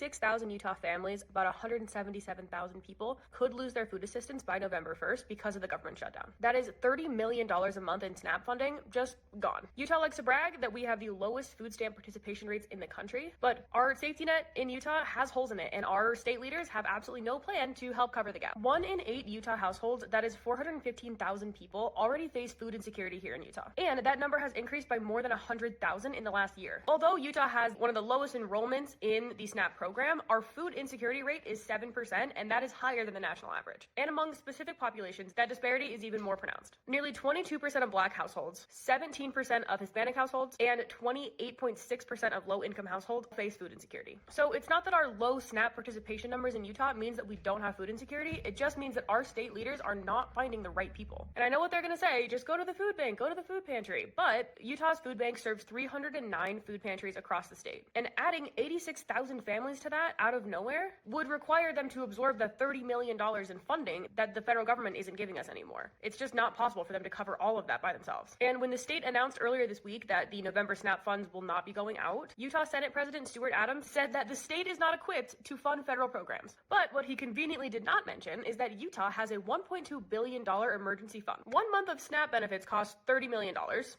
86,000 Utah families, about 177,000 people, could lose their food assistance by November 1st because of the government shutdown. That is $30 million a month in SNAP funding just gone. Utah likes to brag that we have the lowest food stamp participation rates in the country, but our safety net in Utah has holes in it, and our state leaders have absolutely no plan to help cover the gap. 1 in 8 Utah households, that is 415,000 people, already face food insecurity here in Utah. And that number has increased by more than 100,000 in the last year. Although Utah has one of the lowest enrollments in the SNAP program, our food insecurity rate is 7%, and that is higher than the national average. And among specific populations, that disparity is even more pronounced. Nearly 22% of Black households, 17% of Hispanic households, and 28.6% of low-income households face food insecurity. So it's not that our low SNAP participation numbers in Utah means that we don't have food insecurity. It just means that our state leaders are not finding the right people. And I know what they're going to say, just go to the food bank, go to the food pantry. But Utah's food bank serves 309 food pantries across the state. And adding 86,000 families to that out of nowhere would require them to absorb the $30 million in funding that the federal government isn't giving us anymore. It's just not possible for them to cover all of that by themselves. And when the state announced earlier this week that the November SNAP funds will not be going out, Utah Senate President Stuart Adams said that the state is not equipped to fund federal programs. But what he conveniently did not mention is that Utah has a $1.2 billion emergency fund. 1 month of SNAP benefits cost $30 million.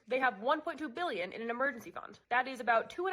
They have $1.2 billion in an emergency fund. That is about 2.5%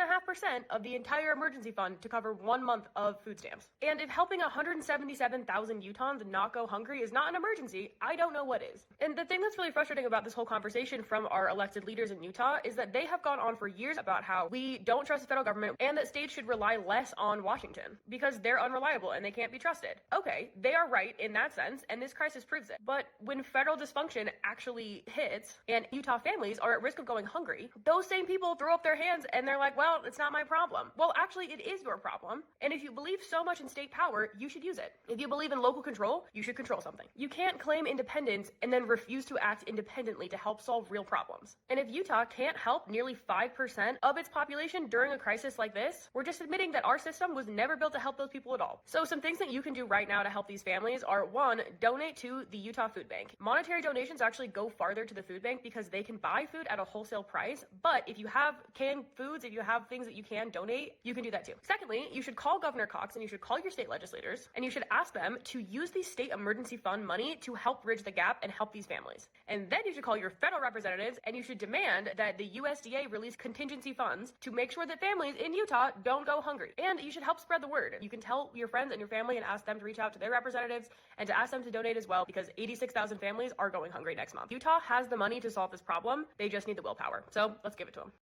of the entire emergency fund to cover 1 month of food stamps. And if helping 177,000 Utahns not go hungry is not an emergency, I don't know what is. And the thing that's really frustrating about this whole conversation from our elected leaders in Utah is that they have gone on for years about how we don't trust the federal government and that states should rely less on Washington because they're unreliable and they can't be trusted. Okay, they are right in that sense, and this crisis proves it. But when federal dysfunction actually hits and Utah families are at risk of going hungry, those same people throw up their hands and they're like, well, it's not my problem. Well, actually, it is your problem. And if you believe so much in state power, you should use it. If you believe in local control, you should control something. You can't claim independence and then refuse to act independently to help solve real problems. And if Utah can't help nearly 5% of its population during a crisis like this, we're just admitting that our system was never built to help those people at all. So some things that you can do right now to help these families are: 1, donate to the Utah Food Bank. Monetary donations actually go farther to the food bank because they can buy food at a wholesale price. But if you have canned foods, if you have things that you can donate, you can do that too. Secondly, you should call Governor Cox and you should call your state legislators and you should ask them to use the state emergency fund money to help bridge the gap and help these families. And then you should call your federal representatives and you should demand that the USDA release contingency funds to make sure that families in Utah don't go hungry. And you should help spread the word. You can tell your friends and your family and ask them to reach out to their representatives and to ask them to donate as well, because 86,000 families are going hungry next month. Utah has the money to solve this problem. They just need the willpower. So let's give it to them.